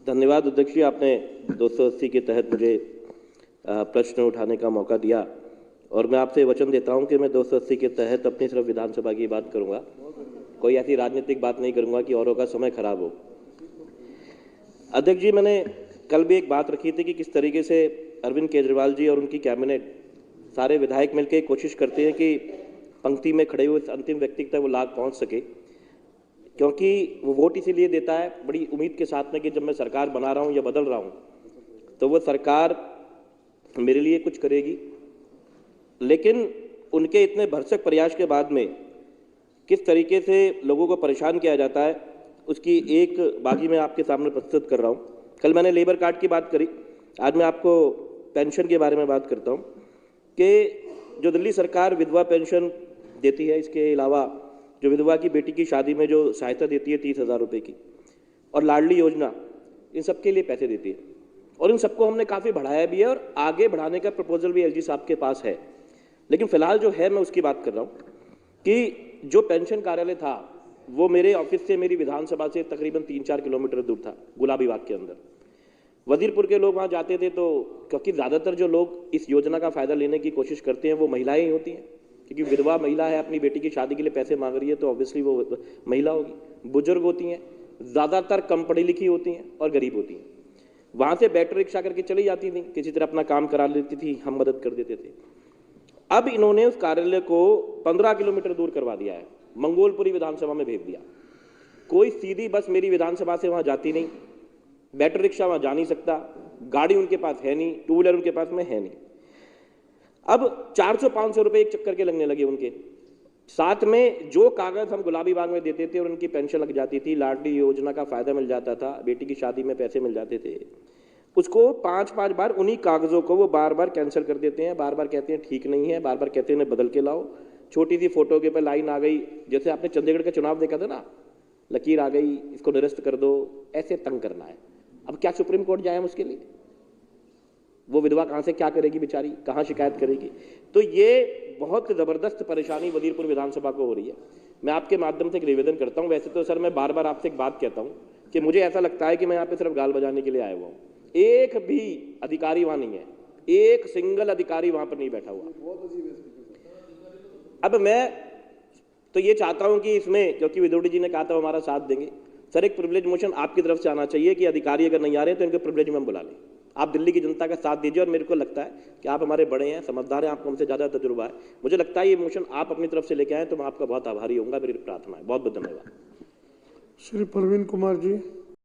धन्यवाद अध्यक्ष जी, आपने 280 के तहत मुझे प्रश्न उठाने का मौका दिया और मैं आपसे वचन देता हूं कि मैं 280 के तहत अपनी सिर्फ विधानसभा की बात करूंगा, कोई ऐसी राजनीतिक बात नहीं करूंगा कि औरों का समय खराब हो। अध्यक्ष जी, मैंने कल भी एक बात रखी थी कि किस तरीके से अरविंद केजरीवाल जी और उनकी कैबिनेट सारे विधायक मिलकर कोशिश करते हैं कि पंक्ति में खड़े हुए अंतिम व्यक्ति तक वो लाभ पहुंच सके, क्योंकि वो वोट इसीलिए देता है बड़ी उम्मीद के साथ में कि जब मैं सरकार बना रहा हूं या बदल रहा हूं तो वो सरकार मेरे लिए कुछ करेगी। लेकिन उनके इतने भरसक प्रयास के बाद में किस तरीके से लोगों को परेशान किया जाता है उसकी एक बागी मैं आपके सामने प्रस्तुत कर रहा हूं। कल मैंने लेबर कार्ड की बात करी, आज मैं आपको पेंशन के बारे में बात करता हूं कि जो दिल्ली सरकार विधवा पेंशन देती है, इसके अलावा जो विधवा की बेटी की शादी में जो सहायता देती है 30,000 रुपये की, और लाडली योजना, इन सब के लिए पैसे देती है और इन सबको हमने काफ़ी बढ़ाया भी है और आगे बढ़ाने का प्रपोजल भी एलजी साहब के पास है। लेकिन फिलहाल जो है मैं उसकी बात कर रहा हूँ कि जो पेंशन कार्यालय था वो मेरे ऑफिस से मेरी विधानसभा से तकरीबन 3-4 किलोमीटर दूर था, गुलाबी बाग के अंदर। वजीरपुर के लोग वहाँ जाते थे तो क्योंकि ज़्यादातर जो लोग इस योजना का फ़ायदा लेने की कोशिश करते हैं वो महिलाएं ही होती हैं, क्योंकि विधवा महिला है, अपनी बेटी की शादी के लिए पैसे मांग रही है तो ऑब्वियसली वो महिला होगी। बुजुर्ग होती हैं, ज़्यादातर कम पढ़ी लिखी होती हैं और गरीब होती हैं। वहाँ से बैटरी रिक्शा करके चली जाती थी, किसी तरह अपना काम करा लेती थी, हम मदद कर देते थे। अब इन्होंने उस कार्यालय को 15 किलोमीटर दूर करवा दिया है, मंगोलपुरी विधानसभा में भेज दिया। कोई सीधी बस मेरी विधानसभा से वहाँ जाती नहीं, बैटरी रिक्शा वहाँ जा नहीं सकता, गाड़ी उनके पास है नहीं, टू व्हीलर उनके पास में है नहीं। अब 400-500 रुपये एक चक्कर के लगने लगे उनके साथ में। जो कागज हम गुलाबी बाग में देते थे और उनकी पेंशन लग जाती थी, लाडली योजना का फायदा मिल जाता था, बेटी की शादी में पैसे मिल जाते थे, उसको 5-5 बार उन्हीं कागजों को वो बार बार कैंसिल कर देते हैं, बार बार कहते हैं ठीक नहीं है, बार बार कहते हैं बदल के लाओ। छोटी सी फोटो के पे लाइन आ गई, जैसे आपने चंडीगढ़ का चुनाव देखा था ना, लकीर आ गई, इसको निरस्त कर दो, ऐसे तंग करना है। अब क्या सुप्रीम कोर्ट जाए उसके लिए? वो विधवा कहाँ से क्या करेगी बेचारी, कहाँ शिकायत करेगी? तो ये बहुत ज़बरदस्त परेशानी वजीरपुर विधानसभा को हो रही है। मैं आपके माध्यम से एक निवेदन करता हूँ। वैसे तो सर मैं बार बार आपसे एक बात कहता हूँ कि मुझे ऐसा लगता है कि मैं यहाँ पे सिर्फ गाल बजाने के लिए आया हुआ हूँ। एक भी अधिकारी वहाँ नहीं है, एक सिंगल अधिकारी वहाँ पर नहीं बैठा हुआ। अब मैं तो ये चाहता हूँ कि इसमें, क्योंकि विदोड़ी जी ने कहा था हमारा साथ देंगे, सर एक प्रिविलेज मोशन आपकी तरफ से आना चाहिए कि अधिकारी अगर नहीं आ रहे हैं तो इनके प्रिविलेज में हम बुला लें। आप दिल्ली की जनता का साथ दीजिए और मेरे को लगता है कि आप हमारे बड़े हैं, समझदार हैं, आपको हमसे ज़्यादा तजुर्बा है। मुझे लगता है ये मोशन आप अपनी तरफ से लेके आए तो मैं आपका बहुत आभारी होऊंगा। मेरी प्रार्थना है। बहुत बहुत धन्यवाद। श्री प्रवीण कुमार जी।